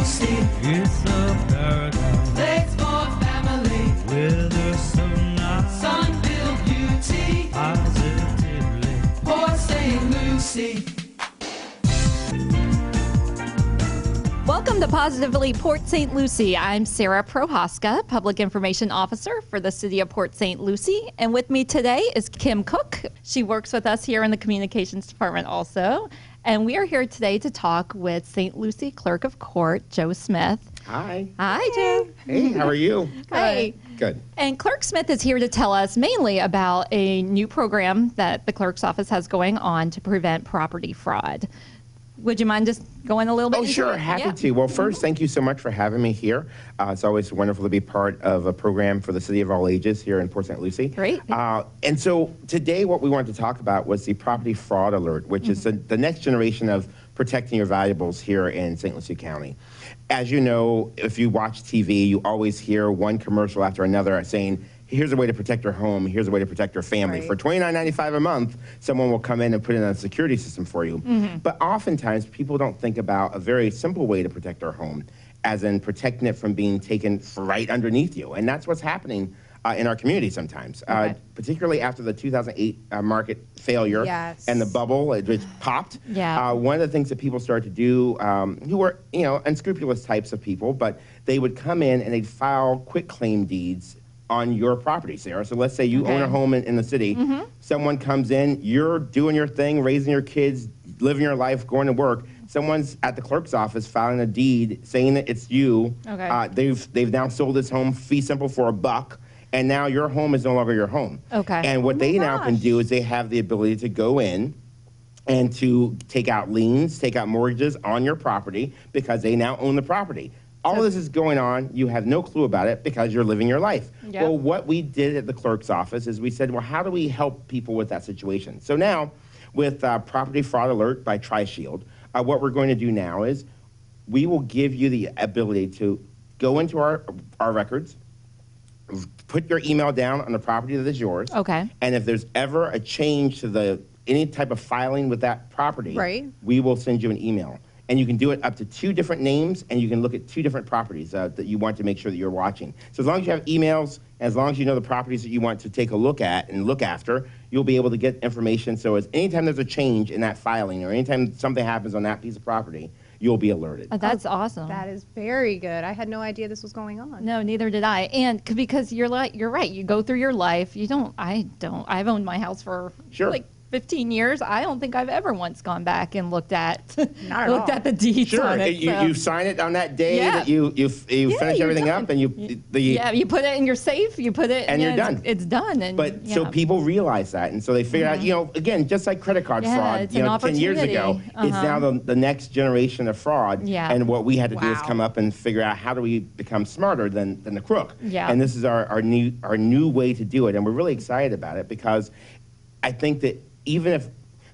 Lucie. It's a paradise Place for family. where there's so nice. Sun-filled beauty. Positively. Port St. Lucie. Welcome to Positively Port St. Lucie. I'm Sarah Prohaska, Public Information Officer for the City of Port St. Lucie. And with me today is Kim Cook. She works with us here in the Communications Department also. And we are here today to talk with St. Lucie Clerk of Court, Joe Smith. Hi. Hi, Joe. Hey, how are you? Hi. Good. And Clerk Smith is here to tell us mainly about a new program that the clerk's office has going on to prevent property fraud. Would you mind just going a little bit? Oh, sure. Happy to. Well, first, thank you so much for having me here. It's always wonderful to be part of a program for the City of All Ages here in Port St. Lucie. Great. And so today what we wanted to talk about was the Property Fraud Alert, which is the next generation of protecting your valuables here in St. Lucie County. As you know, if you watch TV, you always hear one commercial after another saying, here's a way to protect your home, here's a way to protect your family. Right. For $29.95 a month, someone will come in and put in a security system for you. But oftentimes, people don't think about a very simple way to protect their home, as in protecting it from being taken right underneath you. And that's what's happening in our community sometimes, particularly after the 2008 market failure Yes. and the bubble, which popped. Yeah. One of the things that people started to do, who were, unscrupulous types of people, but they would come in and they'd file quitclaim deeds on your property, Sarah. So let's say you own a home in the city. Someone comes in, you're doing your thing, raising your kids, living your life, going to work. Someone's at the clerk's office filing a deed saying that it's you. Okay. They've now sold this home fee simple for $1, and now your home is no longer your home. Okay. And what they now can do is they have the ability to go in and to take out liens, take out mortgages on your property because they now own the property. All of this is going on. You have no clue about it because you're living your life. Yep. Well, what we did at the clerk's office is we said, well, how do we help people with that situation? So now, with Property Fraud Alert by TriShield, what we're going to do now is we will give you the ability to go into our records, put your email down on the property that is yours. Okay. And if there's ever a change to any type of filing with that property, Right. we will send you an email. And you can do it up to 2 different names, and you can look at 2 different properties that you want to make sure that you're watching. So as long as you have emails, as long as you know the properties that you want to take a look at and look after, you'll be able to get information. So as anytime there's a change in that filing or anytime something happens on that piece of property, you'll be alerted. Oh, that's awesome. That is very good. I had no idea this was going on. No, neither did I. And because you're right. You go through your life. I've owned my house for like 15 years. I don't think I've ever once gone back and looked at at the deeds on it. You sign it on that day that you finish everything up, and you put it in your safe. You put it, and you're done. It's done. And so people realize that, and so they figure out. Again, just like credit card fraud, 10 years ago, it's now the next generation of fraud. Yeah. And what we had to do is come up and figure out how do we become smarter than the crook. Yeah. And this is our new way to do it, and we're really excited about it because I think that even if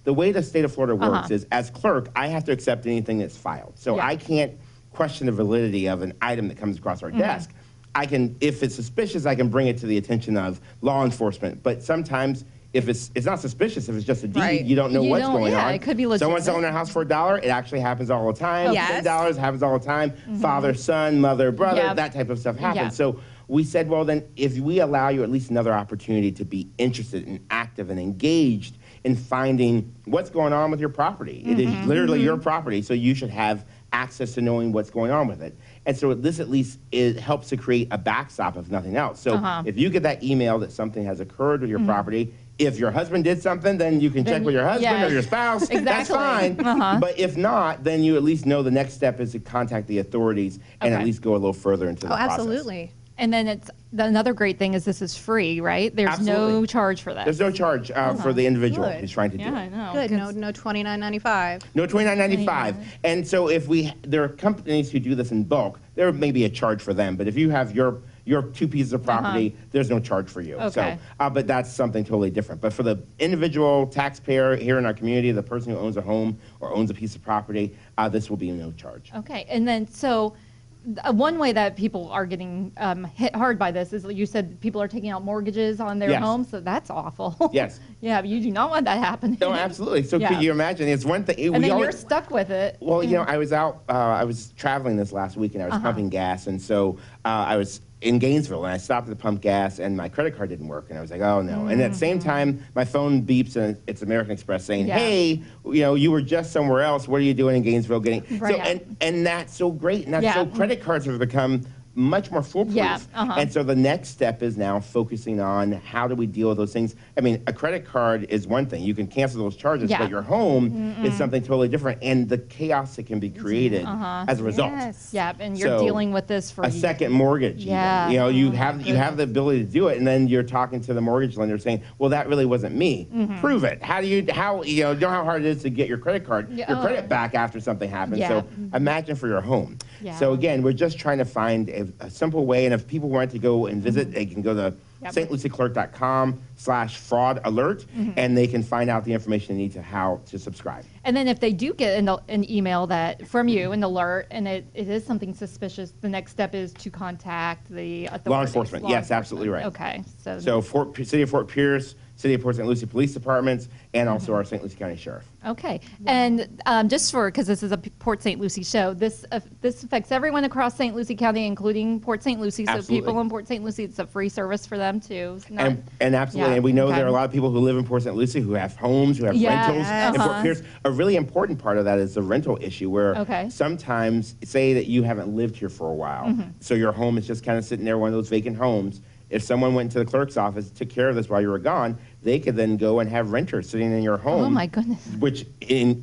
the way the state of Florida works is, as clerk, I have to accept anything that's filed. So I can't question the validity of an item that comes across our desk. I can, if it's suspicious, I can bring it to the attention of law enforcement. But sometimes, if it's not suspicious, if it's just a deed, you don't know what's going on. It could be legitimate. Someone's selling their house for $1. It actually happens all the time. Yes. $10 happens all the time. Father, son, mother, brother, that type of stuff happens. So we said, well, then, if we allow you at least another opportunity to be interested and active and engaged in finding what's going on with your property. It is literally your property, so you should have access to knowing what's going on with it. And so this at least helps to create a backstop, if nothing else. So if you get that email that something has occurred with your property, if your husband did something, then you can check with your husband or your spouse. Exactly. That's fine. But if not, then you at least know the next step is to contact the authorities and at least go a little further into the process. Absolutely. And then another great thing is this is free, right? There's no charge for that. There's no charge for the individual who's trying to do it. I know. Good. No $29.95. No $29.95. And so there are companies who do this in bulk, there may be a charge for them. But if you have your 2 pieces of property, there's no charge for you. Okay. So, but that's something totally different. But for the individual taxpayer here in our community, the person who owns a home or owns a piece of property, this will be no charge. Okay. And then one way that people are getting hit hard by this is, you said people are taking out mortgages on their Yes. homes, so that's awful. Yes. Yeah, you do not want that happening. No, absolutely. So Yeah. could you imagine? It's one thing. And then you're stuck with it. Well, I was out, I was traveling this last week and I was pumping gas. And so I was in Gainesville and I stopped to pump gas and my credit card didn't work. And I was like, oh no. And at the same time, my phone beeps and it's American Express saying, hey, you were just somewhere else. What are you doing in Gainesville getting? Right. So, and that's so great. And that's so credit cards have become much more foolproof. Yeah, And so the next step is now focusing on how do we deal with those things. I mean, a credit card is one thing. You can cancel those charges, but your home is something totally different. And the chaos that can be created as a result. Yes. Yeah, and you're dealing with this for a second mortgage. Yeah. Even. You have the ability to do it, and then you're talking to the mortgage lender saying, "Well, that really wasn't me. Prove it. How you know how hard it is to get your credit card, your credit back after something happens. So imagine for your home. Yeah. So again, we're just trying to find a simple way, and if people want to go and visit, they can go to stlucieclerk.com/fraud alert, and they can find out the information they need to how to subscribe. And then if they do get an email that from you, an alert, and it is something suspicious, the next step is to contact the authorities. Law enforcement. Yes, absolutely right. Okay. So City of Fort Pierce, City of Port St. Lucie Police Departments, and also our St. Lucie County Sheriff. okay. And just because this is a Port St. Lucie show, this affects everyone across St. Lucie County, including Port St. Lucie. So Absolutely. people in Port St. Lucie, it's a free service for them too. It's not- And absolutely, and we know there are a lot of people who live in Port St. Lucie who have homes, who have rentals. And Fort Pierce, a really important part of that is the rental issue, where sometimes, say that you haven't lived here for a while, so your home is just kind of sitting there, one of those vacant homes. If someone went to the clerk's office, took care of this while you were gone, they could then go and have renters sitting in your home. Oh my goodness. Which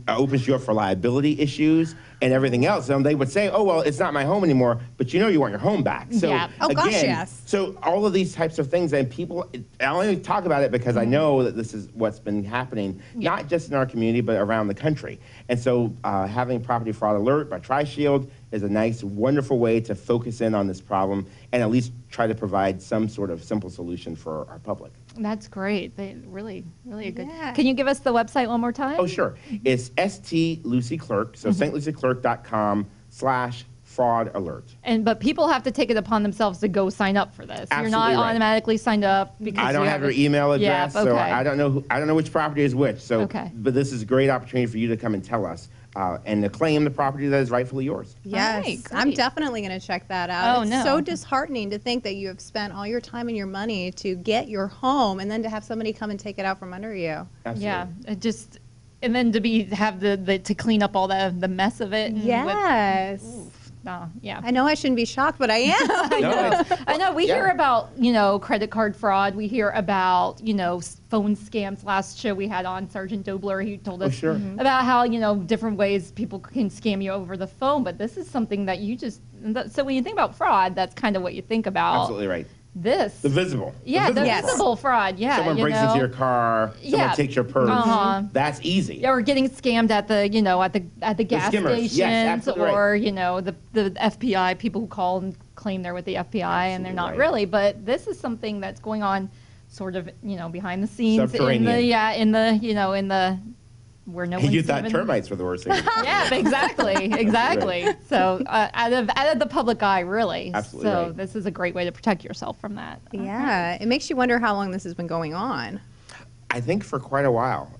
opens you up for liability issues and everything else. And they would say, oh, well, it's not my home anymore, but you want your home back. So Oh, again, gosh, yes. So all of these types of things, and people, I only talk about it because I know that this is what's been happening, not just in our community, but around the country. And so having Property Fraud Alert by TriShield is a nice, wonderful way to focus in on this problem and at least try to provide some sort of simple solution for our public. That's great. They really a good. Yeah. Can you give us the website one more time? Oh, sure. It's St. Lucie Clerk, so stlucieclerk.com/fraud alert. But people have to take it upon themselves to go sign up for this. You're not Absolutely right. automatically signed up because I don't have your email address, Yeah, so okay. I don't know which property is which. So, Okay. but this is a great opportunity for you to come and tell us and to claim the property that is rightfully yours. Yes, right, I'm great. definitely going to check that out. Oh, It's no. so disheartening to think that you have spent all your time and your money to get your home, and then to have somebody come and take it out from under you. Absolutely. Yeah, and then to have to clean up all the mess of it. And Yes. yeah. I know I shouldn't be shocked, but I am. I know. We hear about, credit card fraud. We hear about, phone scams. Last show we had on Sergeant Dobler, he told us sure. about how, different ways people can scam you over the phone. But this is something that so when you think about fraud, that's kind of what you think about. Absolutely right. The visible. Yeah, the Yes. visible fraud. Yeah. Someone breaks into your car, someone takes your purse. That's easy. Or getting scammed at the at the gas skimmers. stations, Yes, absolutely or the FBI, people who call and claim they're with the FBI and they're not right. really. But this is something that's going on, sort of behind the scenes Subterranean. in the where no one's You thought even- termites were the worst thing. Yeah, exactly. So out of the public eye, really. Absolutely So right. this is a great way to protect yourself from that. Yeah, it makes you wonder how long this has been going on. I think for quite a while.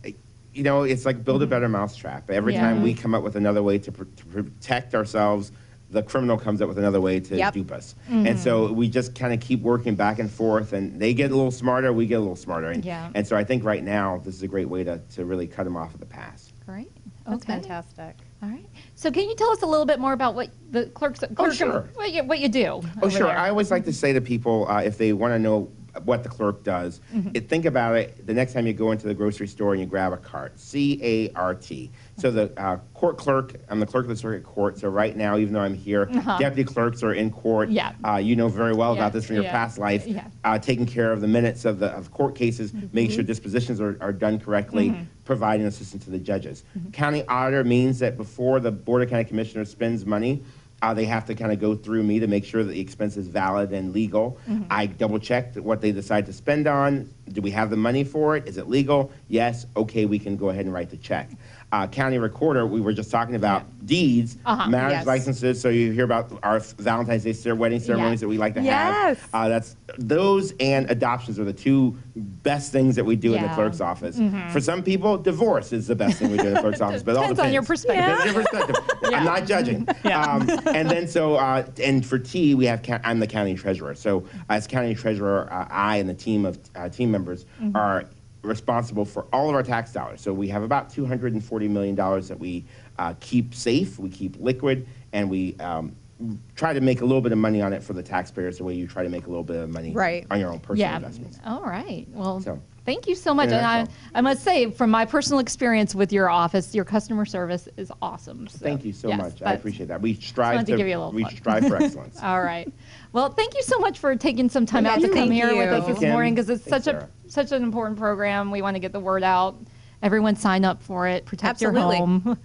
It's like build a better mousetrap. Every Yeah. time we come up with another way to protect ourselves, the criminal comes up with another way to dupe us. And so we just kind of keep working back and forth, and they get a little smarter, we get a little smarter. And so I think right now this is a great way to really cut them off at the pass. Great. That's Okay. fantastic. All right. So can you tell us a little bit more about what the clerk sure. what you do? Oh, over sure. there? I always like to say to people, if they want to know what the clerk does, think about it the next time you go into the grocery store and you grab a cart, C-A-R-T. So the court clerk, I'm the clerk of the circuit court, so right now, even though I'm here, deputy clerks are in court. Yeah. You know very well about this from your past life, taking care of the minutes of court cases, making sure dispositions are done correctly, providing assistance to the judges. County auditor means that before the Board of County Commissioners spends money, they have to kind of go through me to make sure that the expense is valid and legal. I double check what they decide to spend on. Do we have the money for it? Is it legal? Yes. Okay, we can go ahead and write the check. county recorder, we were just talking about deeds, marriage Yes. licenses. So you hear about our Valentine's Day wedding ceremonies that we like to Yes. have. That's those and adoptions are the two best things that we do in the Yeah. clerk's office. For some people, divorce is the best thing we do in the clerk's office. But it all Depends on your depends. perspective. Depends on your perspective. I'm not judging. And then and for T, we have I'm the county treasurer. So as county treasurer, I and the team of team members are responsible for all of our tax dollars. So we have about $240 million that we keep safe, we keep liquid, and we try to make a little bit of money on it for the taxpayers, the way you try to make a little bit of money on your own personal investments. All right. Well, So, thank you so much. in a And nutshell. I must say, from my personal experience with your office, your customer service is awesome. So, Thank you so yes, much. I that's- appreciate that. We strive wanted to give you a little we plug. strive for excellence. All right. Well, thank you so much for taking some time out to come Thank here with you. us Thank you, this Kim. morning, because it's Thanks, such an important program. We want to get the word out. Everyone sign up for it. Protect Absolutely. your home.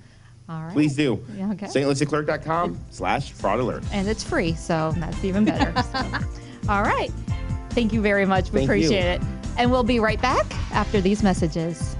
All right. Please do. Yeah, okay. stlucieclerk.com/fraud alert. And it's free, so that's even better. So, all right. Thank you very much. We Thank you. appreciate it. And we'll be right back after these messages.